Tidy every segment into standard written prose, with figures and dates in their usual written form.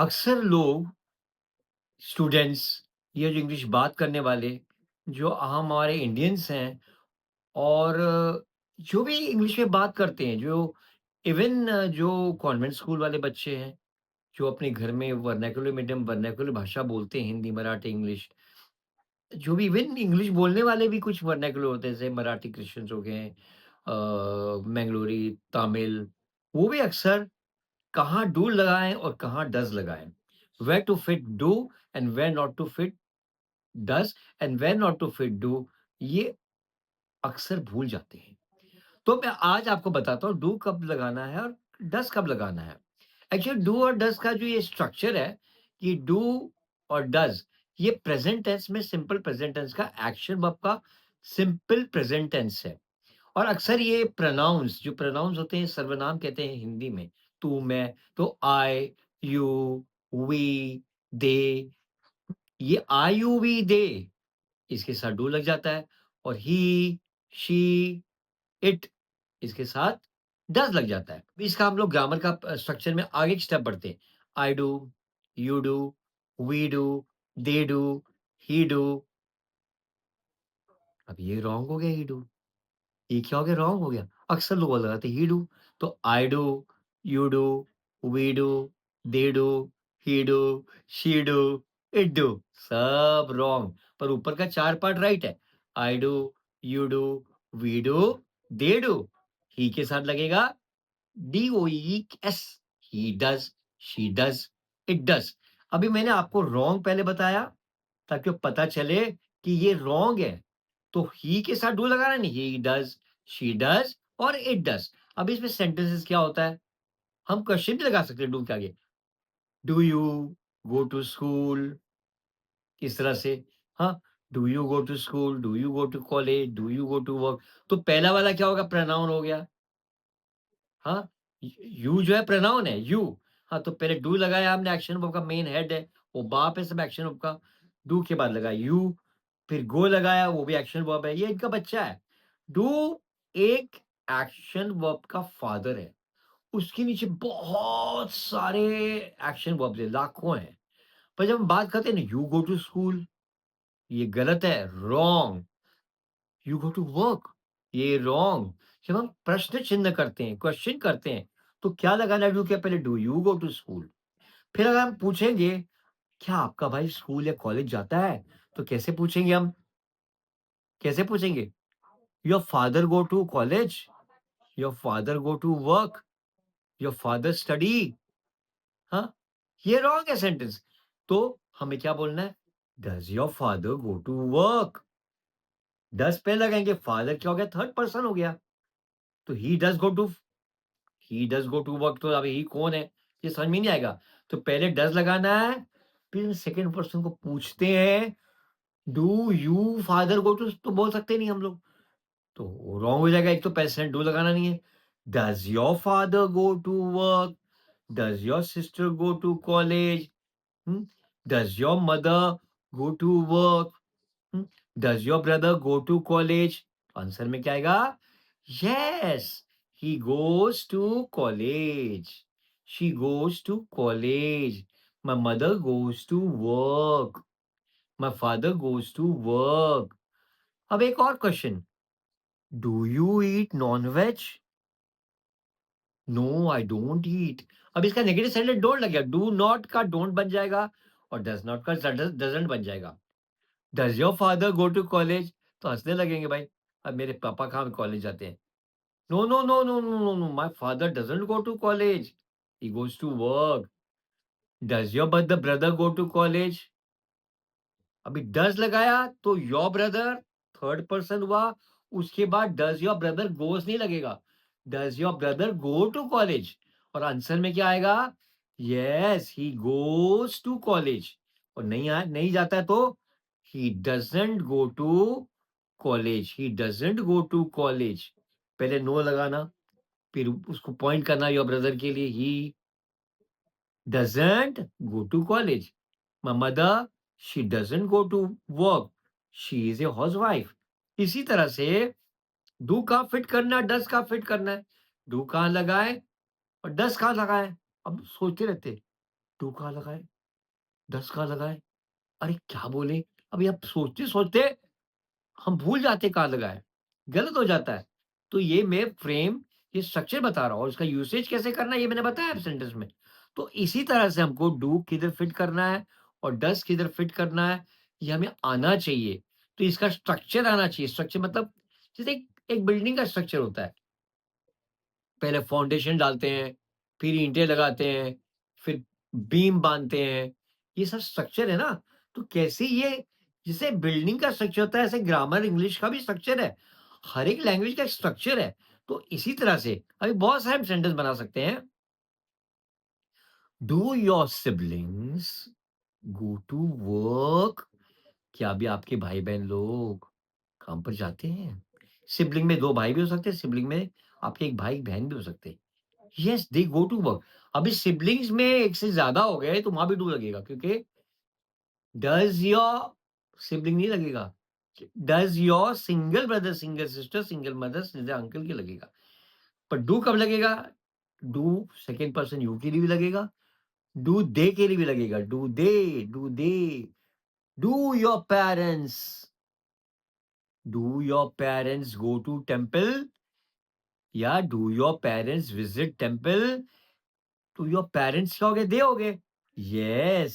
अक्सर लोग, स्टूडेंट्स या जो इंग्लिश बात करने वाले, जो हम हमारे इंडियंस हैं और जो भी इंग्लिश में बात करते हैं, जो इवन जो कॉन्वेंट स्कूल वाले बच्चे हैं, जो अपने घर में वर्नाक्युलर मीडियम वर्नाक्युलर भाषा बोलते हैं, हिंदी, मराठी, इंग्लिश, जो भी इवन इंग्लिश बोलने वाले भी कुछ वर्नाक्युलर होते हैं, जैसे मराठी क्रिश्चियंस हो गए, मैंगलोरी, तमिल, वो भी अक्सर कहाँ डू लगाएँ और कहाँ डज़ लगाएँ। Where to fit do and where not to fit does and where not to fit do, ये अक्सर भूल जाते हैं। तो मैं आज आपको बताता हूँ डू कब लगाना है और डज़ कब लगाना है। एक्चुअली डू और डज़ का जो ये स्ट्रक्चर है कि डू और डज़, ये प्रेज़ेंट टेंस में सिंपल प्रेज़ेंट टेंस का एक्शन वर्ब का सिंपल प्रेज़ेंट टेंस है। और अक्सर ये प्रोनाउंस, जो प्रोनाउंस होते हैं, सर्वनाम कहते हैं हिंदी में, तू, मैं, तो आई, यू, वी, दे, ये आई, यू, वी, दे, इसके साथ डू लग जाता है और ही, शी, इट, इसके साथ डज़ लग जाता है। इसका हम लोग ग्रामर का स्ट्रक्चर में आगे एक स्टेप बढ़ते हैं। I do, you do, we do, they do, he do. अब ये रॉन्ग हो गया ही डू। ये क्या हो गया? रॉन्ग हो गया। अक्सर लोग लगाते हैं ही डू, तो I do, you do, we do, they do, he do, she do, it do, सब रॉन्ग। पर ऊपर का 4 पार्ट राइट है। I do, you do, we do, they do, he के साथ लगेगा DOES, he does, she does, it does. अभी मैंने आपको रॉन्ग पहले बताया ताकि वो पता चले कि ये रॉन्ग है। तो ही के साथ डू लगाना नहीं, ही डज़, शी डज़ और इट डज़। अब इसमें सेंटेंसेस क्या होता है? हम क्वेश्चन भी लगा सकते हैं डू के आगे। Do you go to school? इस तरह से, हाँ, do you go to school? Do you go to college? Do you go to work? तो पहला वाला क्या होगा? प्रोनाउन हो गया। हाँ, यू जो है प्रोनाउन है, यू। हाँ, तो पहले डू लगाया हमने, एक्शन वर्ब का मेन हेड है, वो बाप है सब एक्शन वर्ब का। डू के बाद लगा यू, फिर गो लगाया, वो भी एक्शन वर्ब है, ये इनका बच्चा है। डू एक एक्शन वर्ब का फादर है, उसके नीचे बहुत सारे एक्शन वर्ब्स हैं, लाखों हैं। पर जब हम बात करते हैं ना, यू गो टू स्कूल, ये गलत है, wrong. You go to work, ये रॉन्ग। जब हम प्रश्न चिन्ह करते हैं, क्वेश्चन करते हैं, तो क्या लगाना है डू के पहले? Do you go to school? फिर अगर हम पूछेंगे, क्या आपका भाई स्कूल या कॉलेज जाता है? तो कैसे पूछेंगे हम? कैसे पूछेंगे? Your father go to college? Your father go to work? Your father study? हाँ, ये रॉन्ग है सेंटेंस। तो हमें क्या बोलना है? Does your father go to work? Does पे लगाएँगे, फादर क्या हो गया? थर्ड पर्सन हो गया। तो he does go to work, तो अब ही कौन है? ये समझ में नहीं आएगा। तो पहले डज़ लगाना है, फिर सेकंड पर्सन को पूछते हैं, do you father go to, तो बोल सकते नहीं हम लोग। तो रॉन्ग हो जाएगा, एक तो पहले डू लगाना नहीं है। Does your father go to work? Does your sister go to college? Hmm? Does your mother go to work? Hmm? Does your brother go to college? Answer में क्या आएगा? Yes, he goes to college. She goes to college. My mother goes to work. My father goes to work. अब एक और question, do you eat non veg? No, I don't eat. अब इसका negative side don't लग गया, do not का don't बन जाएगा और डज़ नॉट का डज़न्ट बन जाएगा। Does your father go to college? तो हँसने लगेंगे भाई, अब मेरे पापा कहाँ कॉलेज जाते हैं? No, no, no, no, no, no, no. My father doesn't go to college. He goes to work. Does your brother go to college? अभी डज लगाया तो योर ब्रदर थर्ड पर्सन हुआ, उसके बाद डज योर ब्रदर गोज नहीं लगेगा, does your brother go to college, और answer में क्या आएगा? Yes, he goes to college. और नहीं जाता है तो he doesn't go to college, he doesn't go to college. पहले नो लगाना, फिर उसको पॉइंट करना योर ब्रदर के लिए, he doesn't go to college. My mother, she doesn't go to work, she is a housewife. इसी तरह से डू कहाँ फिट करना है, डज कहाँ फिट करना है, डू कहाँ लगाए और डज कहाँ लगाए, अब सोचते रहते 2 कहाँ लगाए, 10 कहाँ लगाए, अरे क्या बोले? अभी आप सोचते-सोचते हम भूल जाते कहाँ लगाए, गलत हो जाता है। तो ये मैं फ्रेम, ये स्ट्रक्चर बता रहा हूँ और इसका यूसेज कैसे करना है ये मैंने बताया सेंटेंस में। तो इसी तरह से हमको डू किधर फिट करना है और डज़ किधर फिट करना है, ये हमें आना चाहिए। तो इसका स्ट्रक्चर आना चाहिए, स्ट्रक्चर मतलब जैसे एक एक बिल्डिंग का स्ट्रक्चर होता है। पहले फाउंडेशन डालते हैं, फिर ईंटें लगाते हैं, फिर बीम बाँधते हैं, ये सब स्ट्रक्चर है ना। तो कैसे ये जैसे बिल्डिंग का स्ट्रक्चर होता है, ऐसे ग्रामर इंग्लिश का भी स्ट्रक्चर है। हर एक लैंग्वेज का एक स्ट्रक्चर है। तो इसी तरह से अभी बहुत सारे हम सेंटेंस बना सकते हैं। Do your siblings go to work? क्या अभी आपके भाई-बहन लोग काम पर जाते हैं? सिबलिंग में 2 भाई भी हो सकते हैं, सिबलिंग में आपके 1 भाई-बहन भी हो सकते हैं। Yes, they go to work. अभी सिबलिंग्स में एक से ज़्यादा हो गए तो वहाँ भी डू लगेगा क्योंकि डज़ योर सिबलिंग नहीं लगेगा। Does your single brother, single sister, single mother, सीधे अंकल के लगेगा। पर डू कब लगेगा? डू सेकंड पर्सन यू के लिए भी लगेगा, डू दे के लिए भी लगेगा। Do they, do your parents, do your parents go to temple या do your parents visit temple? तो योर पेरेंट्स क्या हो गए? दे हो गए। Yes,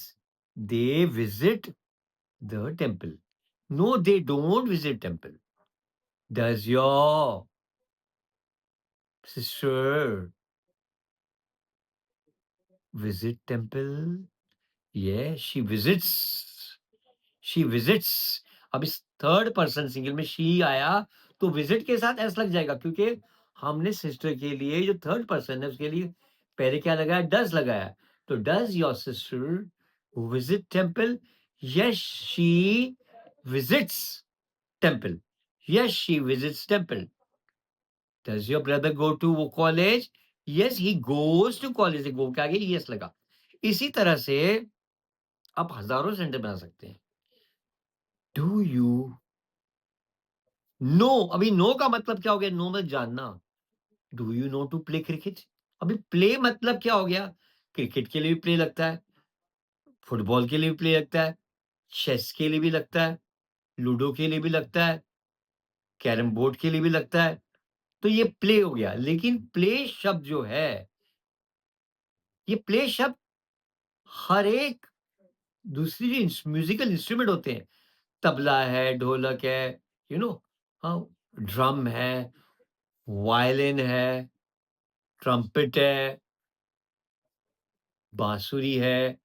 they visit the temple. No, they don't visit temple. Does your sister visit temple? Yes, she visits. She visits. अब इस third person single में शी आया तो विजिट के साथ एस लग जाएगा क्योंकि हमने सिस्टर के लिए जो थर्ड पर्सन है उसके लिए पहले क्या लगाया? डज लगाया। तो does your sister visit temple? Yes, she visits temple. Yes, she visits temple. Does your brother go to college? Yes, he goes to college. Go के आगे yes लगा। इसी तरह से आप हजारों सेंटेंस बना सकते हैं। Do you know? अभी नो का मतलब क्या हो गया? नो मतलब जानना। Do you know to play cricket? अभी प्ले मतलब क्या हो गया? क्रिकेट के लिए भी प्ले लगता है, फुटबॉल के लिए भी प्ले लगता है, चेस के लिए भी लगता है, लूडो के लिए भी लगता है, कैरम बोर्ड के लिए भी लगता है। तो ये प्ले हो गया, लेकिन प्ले शब्द जो है, ये प्ले शब्द हर एक दूसरी जो म्यूज़िकल इंस्ट्रूमेंट होते हैं, तबला है, ढोलक है, यू नो हाँ, ड्रम है, वायलिन है, ट्रम्पेट है, बाँसुरी है,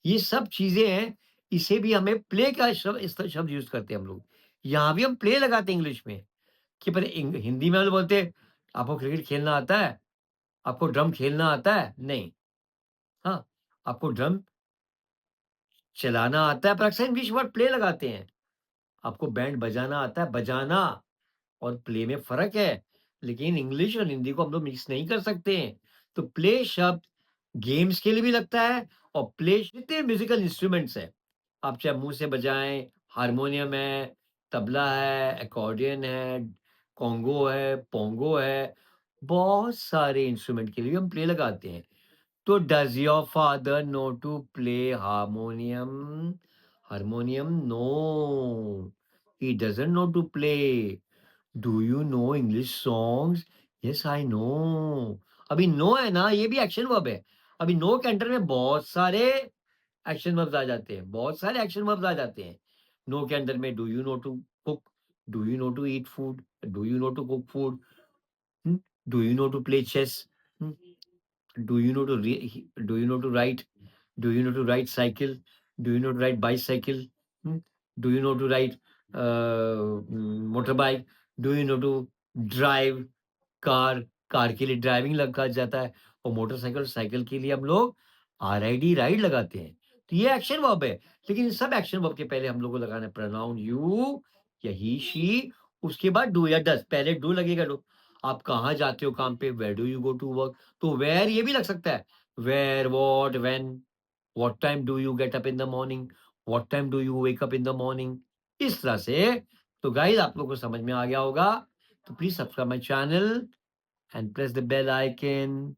ये सब चीज़ें हैं, इसे भी हमें प्ले का शब्द यूज़ करते हैं हम लोग। यहाँ भी हम प्ले लगाते हैं इंग्लिश में, कि पर हिंदी में हम लोग बोलते हैं, "आपको क्रिकेट खेलना आता है? आपको ड्रम खेलना आता है?" नहीं। हाँ, आपको ड्रम चलाना आता है, पर अक्सर इंग्लिश वर्ड प्ले लगाते हैं। आपको बैंड बजाना आता है? बजाना और प्ले में फ़र्क है, लेकिन इंग्लिश और हिंदी को हम लोग मिक्स नहीं कर सकते हैं। तो प्ले शब्द गेम्स के लिए भी लगता है और प्ले जितने म्यूज़िकल इंस्ट्रूमेंट्स हैं, आप चाहे मुँह से बजाएँ, हारमोनियम है, तबला है, अकॉर्डियन है, कोंगो है, पोंगो है, बहुत सारे इंस्ट्रूमेंट के लिए हम प्ले लगाते हैं। तो does your father know to play harmonium? Harmonium no, he doesn't know to play. Do you know English songs? Yes I know. अभी नो है ना, ये भी एक्शन वर्ब है। अभी नो के अंडर में बहुत सारे एक्शन वर्ब्स आ जाते हैं, बहुत सारे एक्शन वर्ब्स आ जाते हैं। नो के अंदर में do you know to cook? Do you know to eat food? Do you know to cook food? Hmm, do you know to play chess? Hmm, do you know to do you know to write? Do you know to ride cycle? Do you know to ride bicycle? Hmm? Do you know to ride motorbike? Do you know to drive car? Car के लिए driving लगा जाता है और motorcycle cycle के लिए हम लोग आरआईडी राइड लगाते हैं। तो ये एक्शन वर्ब है, लेकिन इन सब एक्शन वर्ब के पहले हम लोग को लगाना है प्रोनाउन यू या ही शी, उसके बाद डू या डज। पहले डू लगेगा। डू, आप कहाँ जाते हो काम पे? Where do you go to work? तो वेयर ये भी लग सकता है, where, what, when. What time do you get up in the morning? What time do you wake up in the morning? इस तरह से तो गाइस आप लोगों को समझ में आ गया होगा। तो please subscribe my channel and press the bell icon